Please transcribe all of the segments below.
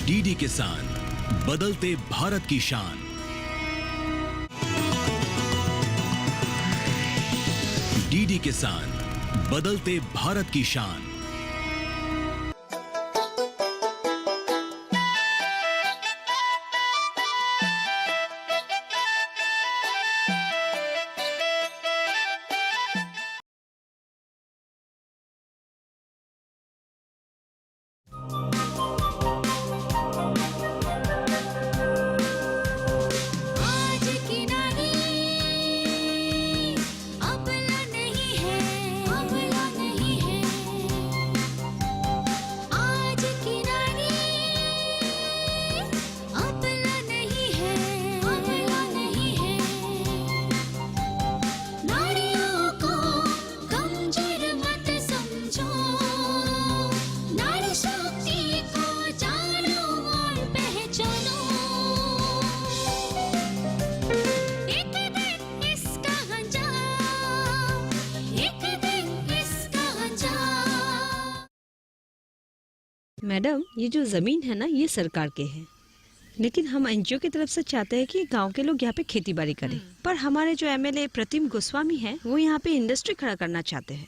DD किसान, बदलते भारत की शान। डीडी किसान, बदलते भारत की शान। मैडम, ये जो जमीन है ना, ये सरकार के है, लेकिन हम एनजीओ की तरफ से चाहते हैं कि गांव के लोग यहाँ पे खेती बाड़ी करें। पर हमारे जो एमएलए प्रतिम गोस्वामी हैं, वो यहाँ पे इंडस्ट्री खड़ा करना चाहते हैं।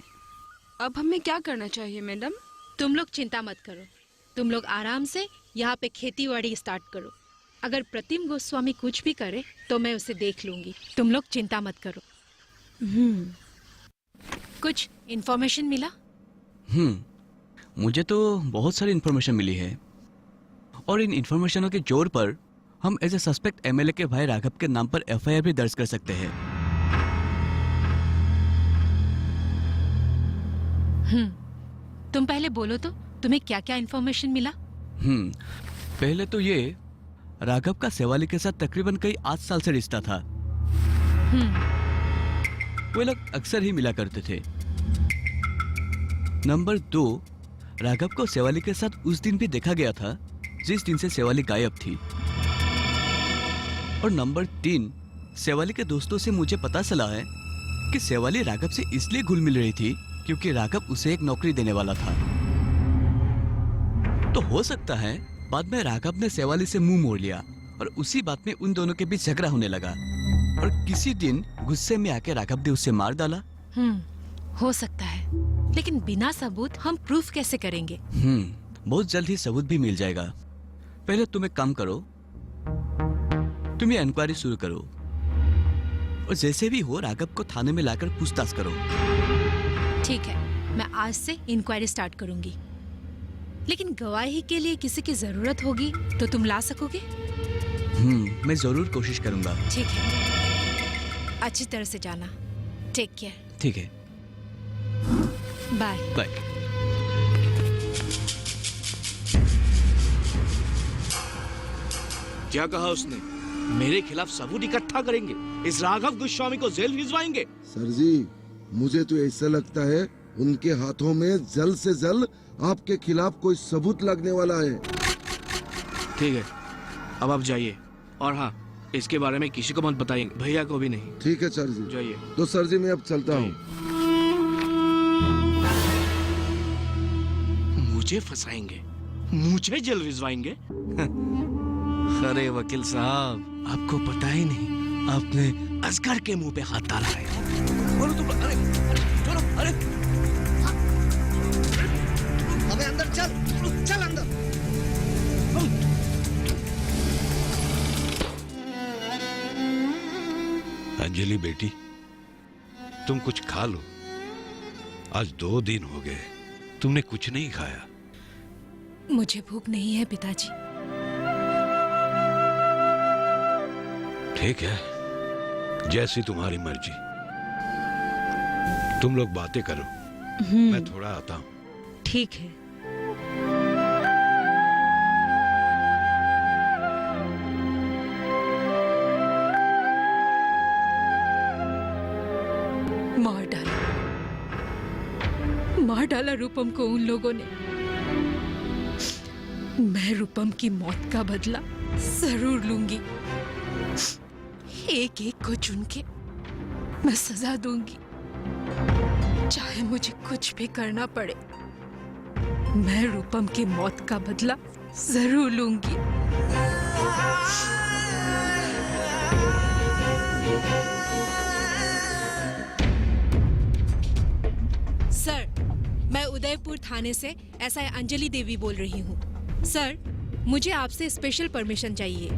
अब हमें क्या करना चाहिए मैडम? तुम लोग चिंता मत करो, तुम लोग आराम से यहाँ पे खेती बाड़ी स्टार्ट करो। अगर प्रतिम गोस्वामी कुछ भी करे तो मैं उसे देख लूंगी, तुम लोग चिंता मत करो। कुछ इन्फॉर्मेशन मिला? मुझे तो बहुत सारी इन्फॉर्मेशन मिली है, और इन इन्फॉर्मेशनों के जोर पर हम एज ए सस्पेक्ट एमएलए के भाई राघव के नाम पर एफआईआर भी दर्ज कर सकते हैं। तुम पहले बोलो तो, तुम्हें क्या क्या इन्फॉर्मेशन मिला? पहले तो ये राघव का सेवाली के साथ तकरीबन कई 8 साल से रिश्ता था। वो लोग अक्सर ही मिला करते थे। नंबर 2, राघव को सेवाली के साथ उस दिन भी देखा गया था जिस दिन से सेवाली गायब थी। और नंबर 3, सेवाली के दोस्तों से मुझे पता चला है कि सेवाली राघव से इसलिए घुल मिल रही थी क्योंकि राघव उसे एक नौकरी देने वाला था। तो हो सकता है बाद में राघव ने सेवाली से मुंह मोड़ लिया और उसी बात में उन दोनों के बीच झगड़ा होने लगा, और किसी दिन गुस्से में आके राघव ने उसे मार डाला। हो सकता है, लेकिन बिना सबूत हम प्रूफ कैसे करेंगे? बहुत जल्द ही सबूत भी मिल जाएगा। पहले तुम एक काम करो, तुम ये इंक्वायरी शुरू करो, और जैसे भी हो राघव को थाने में लाकर पूछताछ करो। ठीक है, मैं आज से इंक्वायरी स्टार्ट करूंगी, लेकिन गवाही के लिए किसी की जरूरत होगी तो तुम ला सकोगे? मैं जरूर कोशिश करूंगा। ठीक है, अच्छी तरह से जाना। Take care. ठीक है, बाय बाय। क्या कहा उसने? मेरे खिलाफ सबूत इकट्ठा करेंगे, इस राघव गोस्वामी को जेल भिजवाएंगे। सर जी, मुझे तो ऐसा लगता है उनके हाथों में जल्द से जल्द आपके खिलाफ कोई सबूत लगने वाला है। ठीक है, अब आप जाइए, और हाँ, इसके बारे में किसी को मत बताइए, भैया को भी नहीं। ठीक है सर जी, जाइए। तो सर जी मैं अब चलता हूँ। मुझे फंसाएंगे, मुझे जेल भिजवाएंगे। अरे वकील साहब, आपको पता ही नहीं आपने असगर के मुंह पे हाथ डाला है। अरे चलो, अरे अबे अंदर चल, चल अंदर। अंजलि बेटी, तुम कुछ खा लो। आज 2 दिन हो गए तुमने कुछ नहीं खाया। मुझे भूख नहीं है पिताजी। ठीक है, जैसी तुम्हारी मर्जी। तुम लोग बातें करो, मैं थोड़ा आता हूँ। ठीक है। मार डाला रूपम को उन लोगों ने। मैं रूपम की मौत का बदला जरूर लूंगी। एक एक को चुन के मैं सजा दूंगी, चाहे मुझे कुछ भी करना पड़े। मैं रूपम की मौत का बदला जरूर लूंगी। सर, मैं उदयपुर थाने से एसआई अंजलि देवी बोल रही हूँ। सर, मुझे आपसे स्पेशल परमिशन चाहिए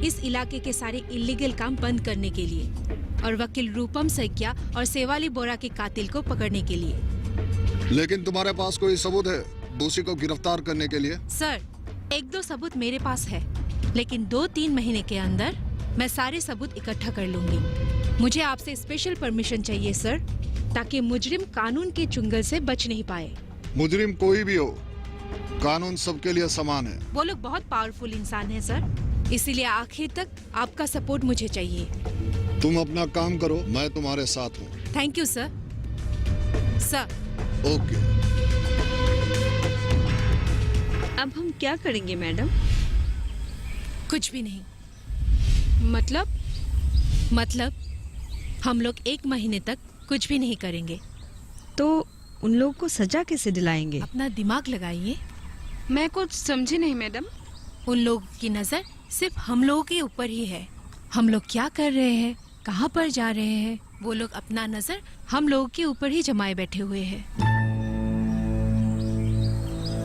इस इलाके के सारे इलीगल काम बंद करने के लिए और वकील रूपम सैकिया और सेवाली बोरा के कातिल को पकड़ने के लिए। लेकिन तुम्हारे पास कोई सबूत है दोषी को गिरफ्तार करने के लिए? सर, 1-2 सबूत मेरे पास है, लेकिन 2-3 महीने के अंदर मैं सारे सबूत इकट्ठा कर लूंगी। मुझे आपसे स्पेशल परमिशन चाहिए सर, ताकि मुजरिम कानून के चुंगल से बच नहीं पाए। मुजरिम कोई भी हो, कानून सबके लिए समान है। वो लोग बहुत पावरफुल इंसान हैं सर, इसीलिए आखिर तक आपका सपोर्ट मुझे चाहिए। तुम अपना काम करो, मैं तुम्हारे साथ हूँ। Thank you sir. Sir, okay. अब हम क्या करेंगे मैडम? कुछ भी नहीं। मतलब हम लोग 1 महीने तक कुछ भी नहीं करेंगे। तो उन लोगों को सजा कैसे दिलाएंगे? अपना दिमाग लगाइए। मैं कुछ समझी नहीं मैडम। उन लोगों की नजर सिर्फ हम लोगों के ऊपर ही है। हम लोग क्या कर रहे हैं, कहाँ पर जा रहे हैं, वो लोग अपना नजर हम लोगों के ऊपर ही जमाए बैठे हुए हैं।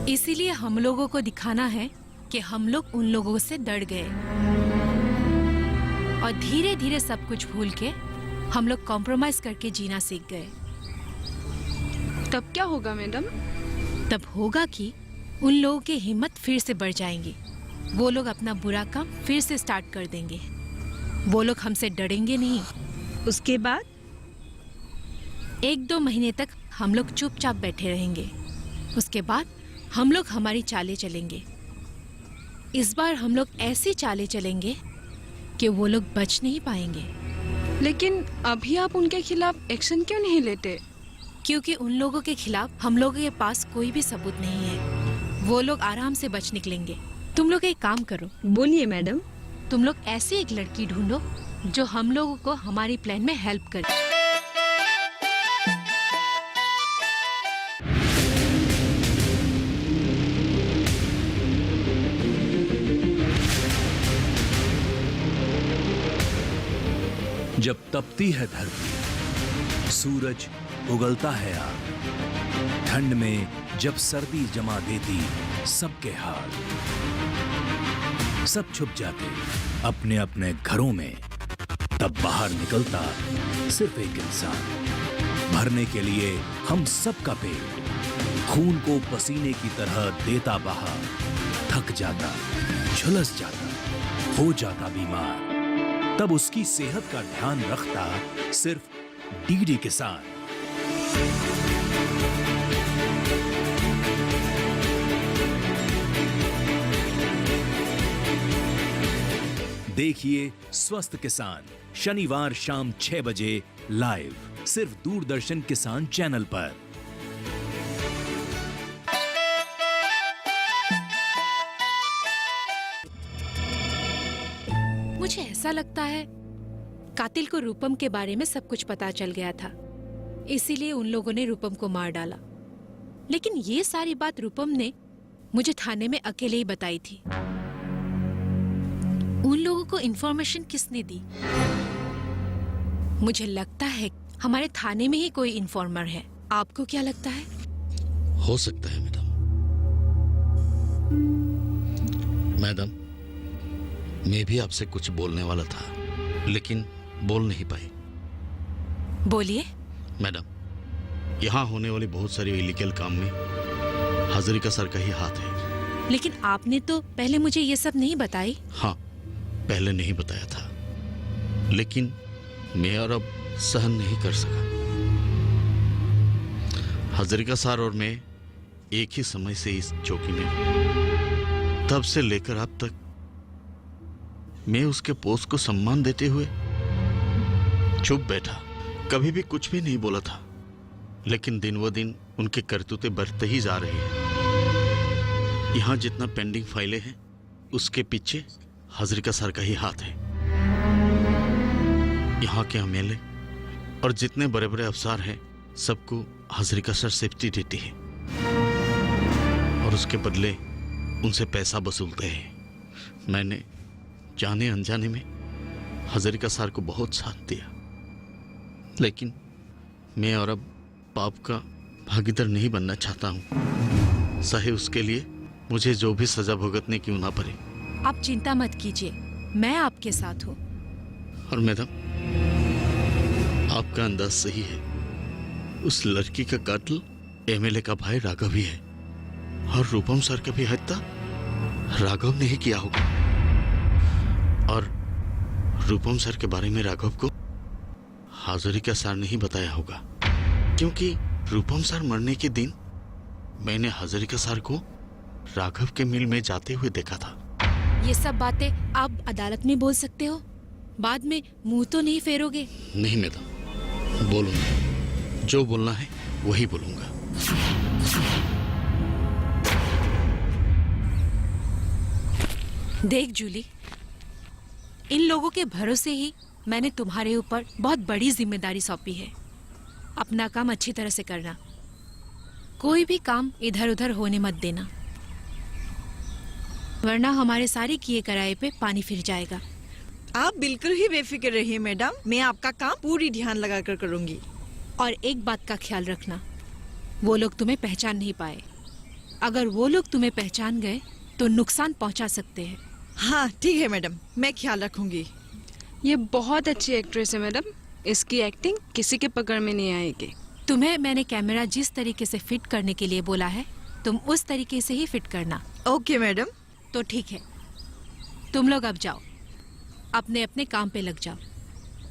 इसीलिए हम लोगों को दिखाना है कि हम लोग उन लोगों से डर गए और धीरे धीरे सब कुछ भूल के हम लोग कॉम्प्रोमाइज करके जीना सीख गए। तब क्या होगा मैडम? तब होगा कि उन लोगों की हिम्मत फिर से बढ़ जाएंगी। वो लोग अपना बुरा काम फिर से स्टार्ट कर देंगे। वो लोग हमसे डरेंगे नहीं। उसके बाद 1-2 महीने तक हम लोग चुपचाप बैठे रहेंगे। उसके बाद हम लोग हमारी चालें चलेंगे। इस बार हम लोग ऐसी चालें चलेंगे कि वो लोग बच नहीं पाएंगे। लेकिन अभी आप उनके खिलाफ एक्शन क्यों नहीं लेते? क्योंकि उन लोगों के खिलाफ हम लोगों के पास कोई भी सबूत नहीं है। वो लोग आराम से बच निकलेंगे। तुम लोग एक काम करो। बोलिए मैडम। तुम लोग ऐसी एक लड़की ढूंढो जो हम लोगों को हमारी प्लान में हेल्प करे। जब तपती है धरती, सूरज उगलता है आग, ठंड में जब सर्दी जमा देती सबके हाल, सब छुप जाते अपने अपने घरों में, तब बाहर निकलता सिर्फ एक इंसान, भरने के लिए हम सबका पेट, खून को पसीने की तरह देता बहा, थक जाता, झुलस जाता, हो जाता बीमार, तब उसकी सेहत का ध्यान रखता सिर्फ डीडी किसान। देखिए स्वस्थ किसान शनिवार शाम 6 बजे लाइव सिर्फ दूरदर्शन किसान चैनल पर। मुझे ऐसा लगता है कातिल को रूपम के बारे में सब कुछ पता चल गया था, इसीलिए उन लोगों ने रूपम को मार डाला। लेकिन ये सारी बात रूपम ने मुझे थाने में अकेले ही बताई थी। उन लोगों को इन्फॉर्मेशन किसने दी? मुझे लगता है हमारे थाने में ही कोई इन्फॉर्मर है। आपको क्या लगता है? हो सकता है मैडम, मैं भी आपसे कुछ बोलने वाला था, लेकिन बोल नहीं पाई। बोलिए। मैडम, यहाँ होने वाली बहुत सारी इलीगल काम में हाजिरिका सर का ही हाथ है। लेकिन आपने तो पहले मुझे ये सब नहीं बताई। हाँ, पहले नहीं बताया था, लेकिन मैं और अब सहन नहीं कर सका। हाजिरिका सर और मैं एक ही समय से इस चौकी में, तब से लेकर अब तक मैं उसके पोस्ट को सम्मान देते हुए चुप बैठा, कभी भी कुछ भी नहीं बोला था। लेकिन दिन व दिन उनके करतूतें बढ़ते ही जा रही हैं। यहाँ जितना पेंडिंग फाइलें हैं, उसके पीछे हाजिरिका सर का ही हाथ है। यहाँ के एमएलए और जितने बड़े बड़े अफसर हैं, सबको हाजिरिका सर सेफ्टी देती है, और उसके बदले उनसे पैसा वसूलते हैं। मैंने जाने अनजाने में हजारिका सर को बहुत साथ दिया, लेकिन मैं और अब पाप का भागीदार नहीं बनना चाहता हूँ। चाहे उसके लिए मुझे जो भी सजा भुगतने क्यों ना पड़े। आप चिंता मत कीजिए, मैं आपके साथ हूँ। और मैडम, आपका अंदाज सही है, उस लड़की का कातिल एमएलए का भाई राघव ही है, और रूपम सर का भी हत्या राघव ने ही किया होगा। और रूपम सर के बारे में राघव को हजारिका सर ने ही बताया होगा, क्योंकि रूपम सर मरने के दिन मैंने हजारिका सर को राघव के मिल में जाते हुए देखा था। ये सब बातें आप अदालत में बोल सकते हो, बाद में मुंह तो नहीं फेरोगे? नहीं मैडम, बोलूंगा, जो बोलना है वही बोलूंगा। देख जूली, इन लोगों के भरोसे ही मैंने तुम्हारे ऊपर बहुत बड़ी जिम्मेदारी सौंपी है। अपना काम अच्छी तरह से करना, कोई भी काम इधर उधर होने मत देना, वरना हमारे सारे किए कराए पे पानी फिर जाएगा। आप बिल्कुल ही बेफिक्र रहिए मैडम, मैं आपका काम पूरी ध्यान लगाकर करूंगी। और एक बात का ख्याल रखना, वो लोग तुम्हें पहचान नहीं पाए। अगर वो लोग तुम्हें पहचान गए तो नुकसान पहुंचा सकते हैं। हाँ ठीक है मैडम, मैं ख्याल रखूंगी। ये बहुत अच्छी एक्ट्रेस है मैडम, इसकी एक्टिंग किसी के पकड़ में नहीं आएगी। तुम्हें मैंने कैमरा जिस तरीके से फिट करने के लिए बोला है, तुम उस तरीके से ही फिट करना। Okay madam. तो ठीक है, तुम लोग अब जाओ, अपने अपने काम पे लग जाओ।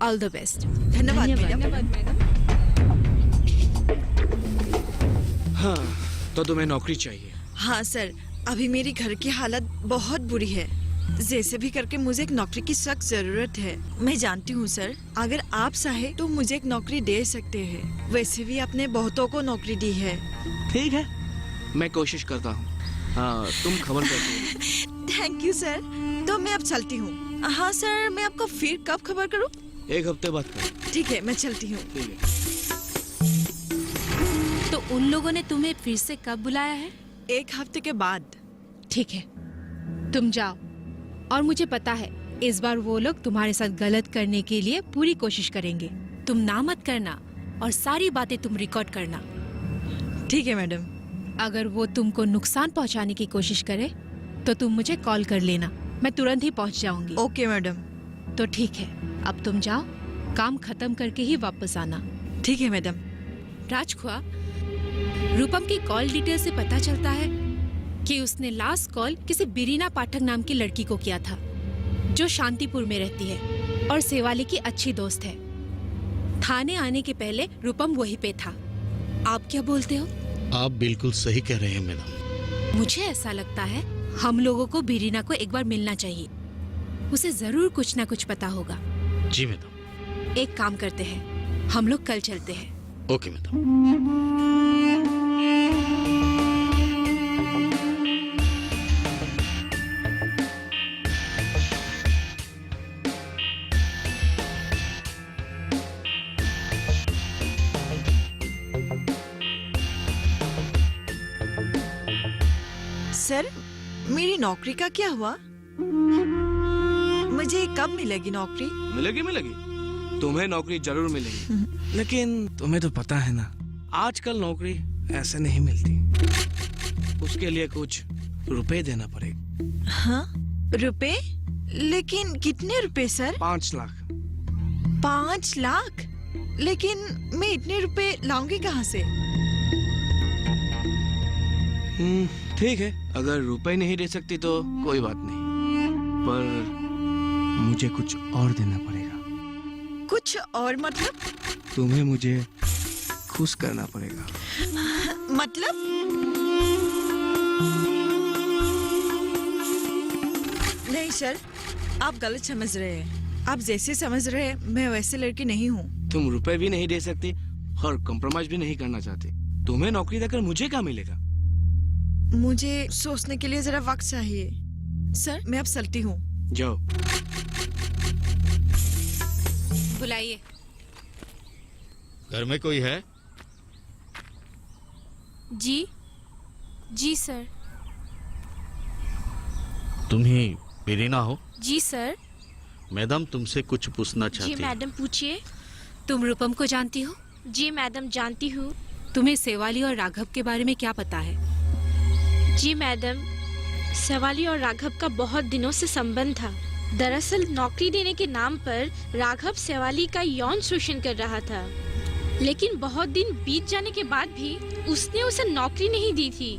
All the best. धन्यवाद मैडम। हाँ, तो तुम्हें नौकरी चाहिए? हाँ सर, अभी मेरी घर की हालत बहुत बुरी है, जैसे भी करके मुझे एक नौकरी की सख्त जरूरत है। मैं जानती हूँ सर, अगर आप चाहे तो मुझे एक नौकरी दे सकते हैं। वैसे भी आपने बहुतों को नौकरी दी है। ठीक है, मैं कोशिश करता हूँ। हाँ, तुम खबर करती। थैंक यू सर, तो मैं अब चलती हूँ। हाँ सर, मैं आपको फिर कब खबर करूँ? 1 हफ्ते बाद कर। ठीक है, मैं चलती हूँ। ठीक है। तो उन लोगों ने तुम्हें फिर से कब बुलाया है? 1 हफ्ते के बाद। ठीक है, तुम जाओ। और मुझे पता है इस बार वो लोग तुम्हारे साथ गलत करने के लिए पूरी कोशिश करेंगे। तुम ना मत करना और सारी बातें तुम रिकॉर्ड करना। ठीक है मैडम। अगर वो तुमको नुकसान पहुंचाने की कोशिश करे तो तुम मुझे कॉल कर लेना, मैं तुरंत ही पहुंच जाऊंगी। Okay madam. तो ठीक है, अब तुम जाओ, काम खत्म करके ही वापस आना। ठीक है मैडम। राजखुआ, रूपम की कॉल डिटेल से पता चलता है कि उसने लास्ट कॉल किसी बिरीना पाठक नाम की लड़की को किया था, जो शांतिपुर में रहती है और सेवाली की अच्छी दोस्त है। थाने आने के पहले रूपम वहीं पे था। आप क्या बोलते हो? आप बिल्कुल सही कह रहे हैं मैडम। मुझे ऐसा लगता है हम लोगों को बिरीना को एक बार मिलना चाहिए, उसे जरूर कुछ ना कुछ पता होगा। जी मैडम। एक काम करते हैं, हम लोग कल चलते हैं। Okay madam. सर, मेरी नौकरी का क्या हुआ? मुझे कब मिलेगी नौकरी? मिलेगी, तुम्हें नौकरी जरूर मिलेगी। लेकिन तुम्हें तो पता है ना, आजकल नौकरी ऐसे नहीं मिलती। उसके लिए कुछ रुपए देना पड़ेगा। हाँ, रुपए? लेकिन कितने रुपए सर? 5 लाख। 5 लाख? लेकिन मैं इतने रुपए लाऊंगी कहाँ से? ठीक है, अगर रुपए नहीं दे सकती तो कोई बात नहीं, पर मुझे कुछ और देना पड़ेगा। कुछ और मतलब? तुम्हें मुझे खुश करना पड़ेगा। मतलब? नहीं सर, आप गलत समझ रहे हैं। आप जैसे समझ रहे हैं मैं वैसे लड़की नहीं हूँ। तुम रुपए भी नहीं दे सकती और कॉम्प्रोमाइज भी नहीं करना चाहती। तुम्हें नौकरी देकर मुझे क्या मिलेगा? मुझे सोचने के लिए जरा वक्त चाहिए। सर, मैं अब चलती हूँ। जाओ। बुलाइए। घर में कोई है? जी, जी सर। तुम ही बिरीना हो? जी सर। मैडम तुमसे कुछ पूछना चाहती जी हूँ। मैडम पूछिए। तुम रूपम को जानती हो? जी मैडम जानती हूँ। तुम्हें सेवाली और राघव के बारे में क्या पता है? जी मैडम, सेवाली और राघव का बहुत दिनों से संबंध था। दरअसल नौकरी देने के नाम पर राघव सेवाली का यौन शोषण कर रहा था, लेकिन बहुत दिन बीत जाने के बाद भी उसने उसे नौकरी नहीं दी थी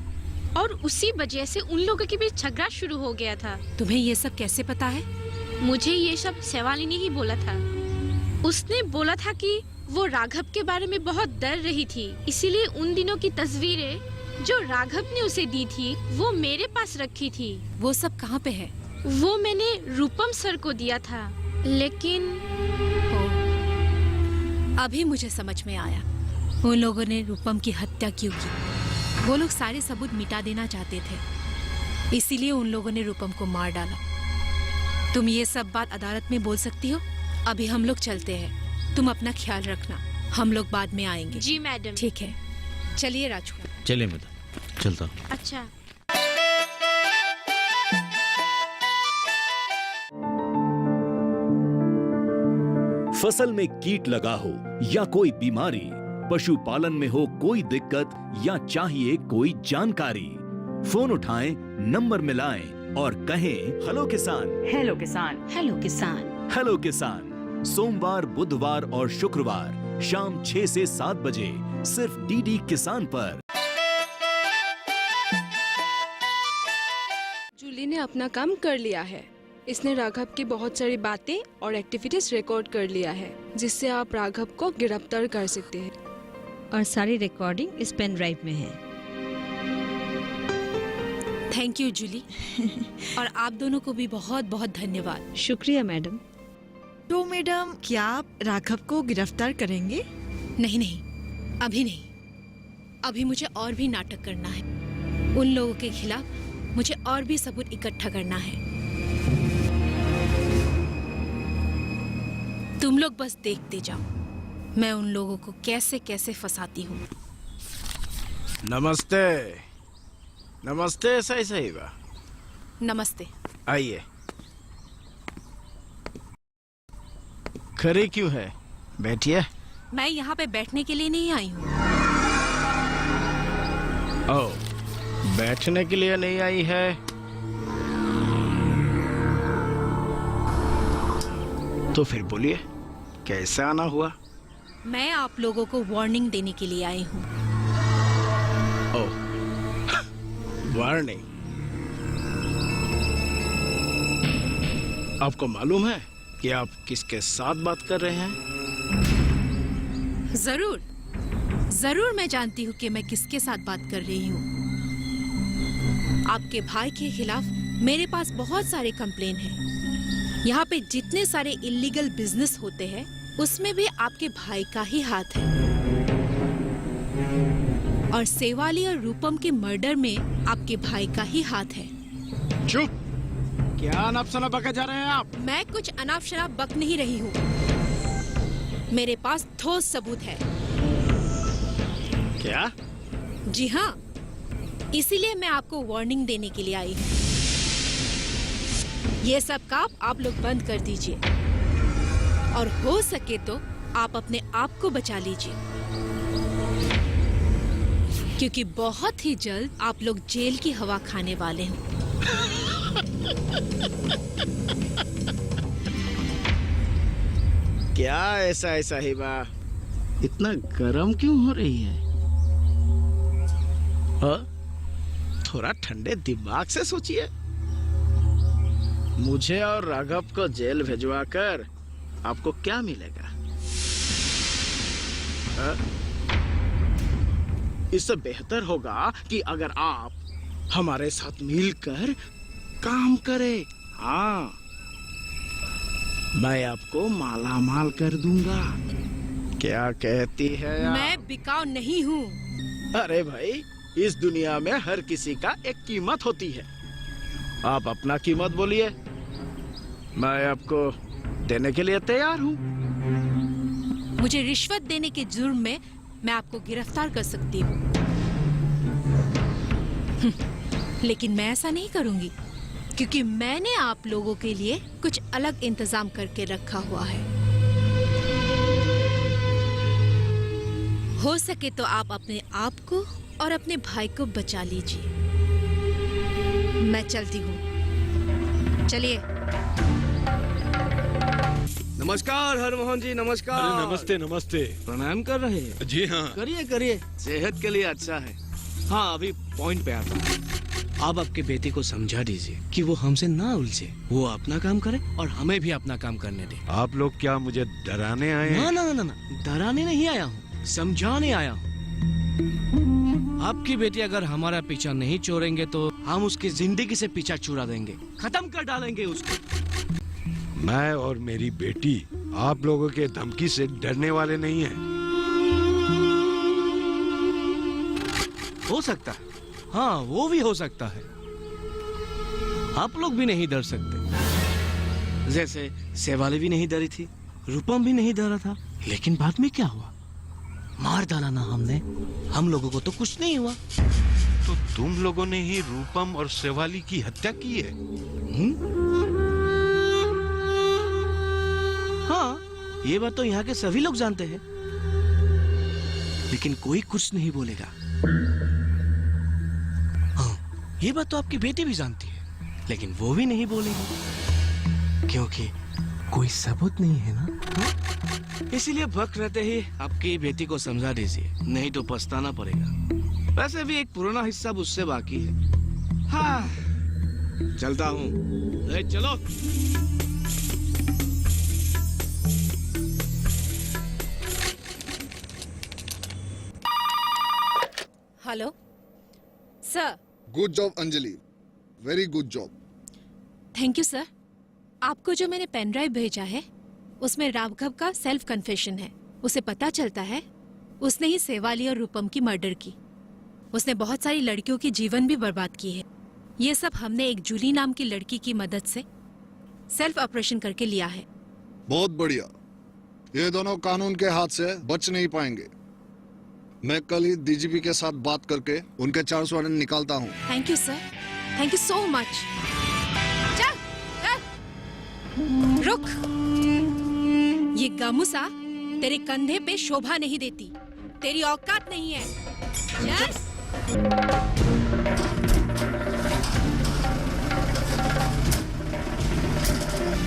और उसी वजह से उन लोगों के बीच झगड़ा शुरू हो गया था। तुम्हें ये सब कैसे पता है? मुझे ये सब सेवाली ने ही बोला था। उसने बोला था कि वो राघव के बारे में बहुत डर रही थी, इसीलिए उन दिनों की तस्वीरें जो राघव ने उसे दी थी वो मेरे पास रखी थी। वो सब कहाँ पे है? वो मैंने रूपम सर को दिया था, लेकिन अभी मुझे समझ में आया उन लोगों ने रूपम की हत्या क्यों की। वो लोग सारे सबूत मिटा देना चाहते थे, इसीलिए उन लोगों ने रूपम को मार डाला। तुम ये सब बात अदालत में बोल सकती हो। अभी हम लोग चलते हैं, तुम अपना ख्याल रखना, हम लोग बाद में आएंगे। जी मैडम। ठीक है, चलिए राजू। चलिए मैडम, चलता हूँ। अच्छा। फसल में कीट लगा हो या कोई बीमारी, पशुपालन में हो कोई दिक्कत या चाहिए कोई जानकारी, फोन उठाएं, नंबर मिलाएं और कहें हेलो किसान। हेलो किसान। हेलो किसान। हेलो किसान सोमवार, बुधवार और शुक्रवार शाम 6 से 7 बजे सिर्फ डीडी किसान पर। जूली ने अपना काम कर लिया है। इसने राघव की बहुत सारी बातें और एक्टिविटीज रिकॉर्ड कर लिया है, जिससे आप राघव को गिरफ्तार कर सकते हैं। और सारी रिकॉर्डिंग इस पेन ड्राइव में है। Thank you Julie. और आप दोनों को भी बहुत बहुत धन्यवाद। शुक्रिया मैडम। तो मैडम, क्या आप राघव को गिरफ्तार करेंगे? नहीं नहीं, अभी नहीं। अभी मुझे और भी नाटक करना है। उन लोगों के खिलाफ मुझे और भी सबूत इकट्ठा करना है। तुम लोग बस देखते जाओ, मैं उन लोगों को कैसे कैसे फंसाती हूँ। नमस्ते। नमस्ते सही साहिबा। नमस्ते। आइए। खड़ी क्यों है? बैठिए। मैं यहाँ पे बैठने के लिए नहीं आई हूँ। ओ, बैठने के लिए नहीं आई है? तो फिर बोलिए, कैसे आना हुआ? मैं आप लोगों को वार्निंग देने के लिए आई हूँ। ओ, वार्निंग। आपको मालूम है कि आप किसके साथ बात कर रहे हैं? जरूर जरूर मैं जानती हूँ कि मैं किसके साथ बात कर रही हूँ। आपके भाई के खिलाफ मेरे पास बहुत सारे कंप्लेन हैं। यहाँ पे जितने सारे इलीगल बिजनेस होते हैं उसमें भी आपके भाई का ही हाथ है। और सेवाली और रूपम के मर्डर में आपके भाई का ही हाथ है। चुप! क्या अनाप शनाप बके जा रहे हैं आप? मैं कुछ अनाप शनाप बक नहीं रही हूँ। मेरे पास ठोस सबूत है। क्या? जी हाँ, इसीलिए मैं आपको वार्निंग देने के लिए आई हूँ। ये सब काम आप लोग बंद कर दीजिए और हो सके तो आप अपने आप को बचा लीजिए, क्योंकि बहुत ही जल्द आप लोग जेल की हवा खाने वाले हैं। क्या ऐसा है साहिबा? इतना गर्म क्यों हो रही है? थोड़ा ठंडे दिमाग से सोचिए। मुझे और राघव को जेल भिजवाकर आपको क्या मिलेगा? इससे बेहतर होगा कि अगर आप हमारे साथ मिलकर काम करें। हाँ, मैं आपको माला माल कर दूंगा। क्या कहती है आप? मैं बिकाऊ नहीं हूँ। अरे भाई, इस दुनिया में हर किसी का एक कीमत होती है। आप अपना कीमत बोलिए, मैं आपको देने के लिए तैयार हूँ। मुझे रिश्वत देने के जुर्म में मैं आपको गिरफ्तार कर सकती हूँ, लेकिन मैं ऐसा नहीं करूँगी। क्योंकि मैंने आप लोगों के लिए कुछ अलग इंतजाम करके रखा हुआ है। हो सके तो आप अपने आप को और अपने भाई को बचा लीजिए। मैं चलती हूँ, चलिए। नमस्कार हरमोहन जी, नमस्कार। अरे नमस्ते नमस्ते। प्रणाम कर रहे हैं? जी हाँ। करिए करिए, सेहत के लिए अच्छा है। हाँ, अभी पॉइंट पे आता हूँ। आप आपके बेटे को समझा दीजिए कि वो हमसे ना उलझे, वो अपना काम करे और हमें भी अपना काम करने दे। आप लोग क्या मुझे डराने आए हैं? ना ना ना ना, डराने नहीं आया हूँ, समझाने आया हूँ। आपकी बेटी अगर हमारा पीछा नहीं छोड़ेंगे तो हम उसकी जिंदगी से पीछा छुड़ा देंगे, खत्म कर डालेंगे उसको। मैं और मेरी बेटी आप लोगों के धमकी से डरने वाले नहीं हैं। हो सकता है, हाँ वो भी हो सकता है। आप लोग भी नहीं डर सकते। जैसे शेवाली भी नहीं डरी थी, रूपम भी नहीं डरा था, लेकिन बाद में क्या हुआ? मार डाला ना हमने, हम लोगों को तो कुछ नहीं हुआ। तो तुम लोगों ने ही रूपम और शेवाली की हत्या की है? हाँ, ये बात तो यहाँ के सभी लोग जानते हैं, लेकिन कोई कुछ नहीं बोलेगा। हाँ, ये बात तो आपकी बेटी भी जानती है, लेकिन वो भी नहीं बोलेगी, क्योंकि कोई सबूत नहीं है ना। इसीलिए वक्त रहते ही आपकी बेटी को समझा दीजिए, नहीं तो पछताना पड़ेगा। वैसे भी एक पुराना हिस्सा मुझसे बाकी है। हाँ, चलता हूँ। चलो। Hello sir. Good job Anjali, very good job. Thank you sir. आपको जो मैंने पेन ड्राइव भेजा है उसमें राघव का सेल्फ कन्फेशन है। उसे पता चलता है उसने ही शेवाली और रूपम की मर्डर की। उसने बहुत सारी लड़कियों की जीवन भी बर्बाद की है। ये सब हमने एक जूली नाम की लड़की की मदद से सेल्फ ऑपरेशन करके लिया है। बहुत बढ़िया। ये दोनों कानून के हाथ से बच नहीं पाएंगे। मैं कल ही डीजीपी के साथ बात करके उनके 400 वारंट निकालता हूँ। Thank you sir, thank you so much. चल चल, रुक। ये गामुसा तेरे कंधे पे शोभा नहीं देती, तेरी औकात नहीं है। चल।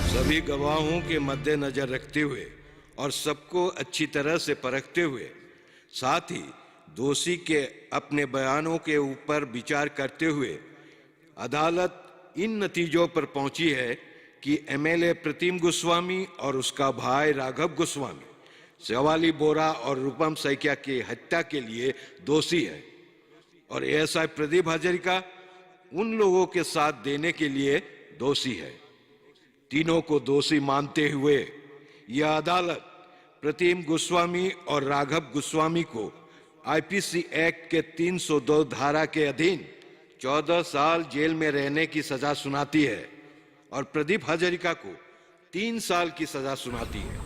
सभी गवाहों के मद्देनजर रखते हुए और सबको अच्छी तरह से परखते हुए, साथ ही दोषी के अपने बयानों के ऊपर विचार करते हुए अदालत इन नतीजों पर पहुंची है कि एमएलए प्रतिम गोस्वामी और उसका भाई राघव गोस्वामी शेवाली बोरा और रूपम सैकिया की हत्या के लिए दोषी है और एएसआई प्रदीप हजारिका उन लोगों के साथ देने के लिए दोषी है। तीनों को दोषी मानते हुए यह अदालत प्रतिम गोस्वामी और राघव गोस्वामी को आईपीसी एक्ट के 302 धारा के अधीन 14 साल जेल में रहने की सजा सुनाती है और प्रदीप हजारिका को 3 साल की सजा सुनाती है।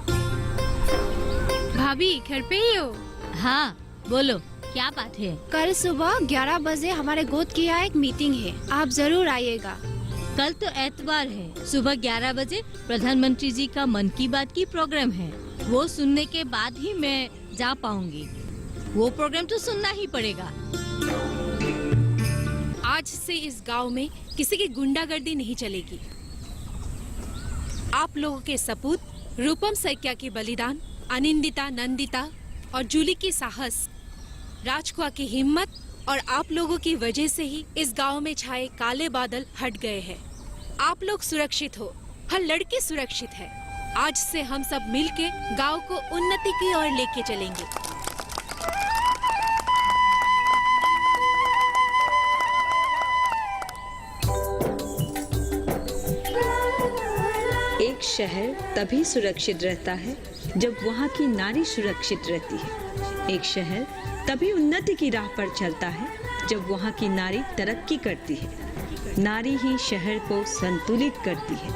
भाभी घर पे ही हो? हाँ बोलो, क्या बात है? कल सुबह 11 बजे हमारे गोद की यहाँ एक मीटिंग है, आप जरूर आइएगा। कल तो एतवार है, सुबह 11 बजे प्रधानमंत्री जी का मन की बात की प्रोग्राम है। वो सुनने के बाद ही मैं जा पाऊंगी। वो प्रोग्राम तो सुनना ही पड़ेगा। आज से इस गांव में किसी की गुंडागर्दी नहीं चलेगी। आप लोगों के सपूत रूपम सैकिया की बलिदान, अनिंदिता, नंदिता और जूली की साहस, राजकुआ की हिम्मत और आप लोगों की वजह से ही इस गांव में छाए काले बादल हट गए हैं। आप लोग सुरक्षित हो, हर लड़की सुरक्षित है। आज से हम सब मिलके गांव को उन्नति की ओर लेके चलेंगे। एक शहर तभी सुरक्षित रहता है जब वहाँ की नारी सुरक्षित रहती है। एक शहर तभी उन्नति की राह पर चलता है जब वहाँ की नारी तरक्की करती है। नारी ही शहर को संतुलित करती है।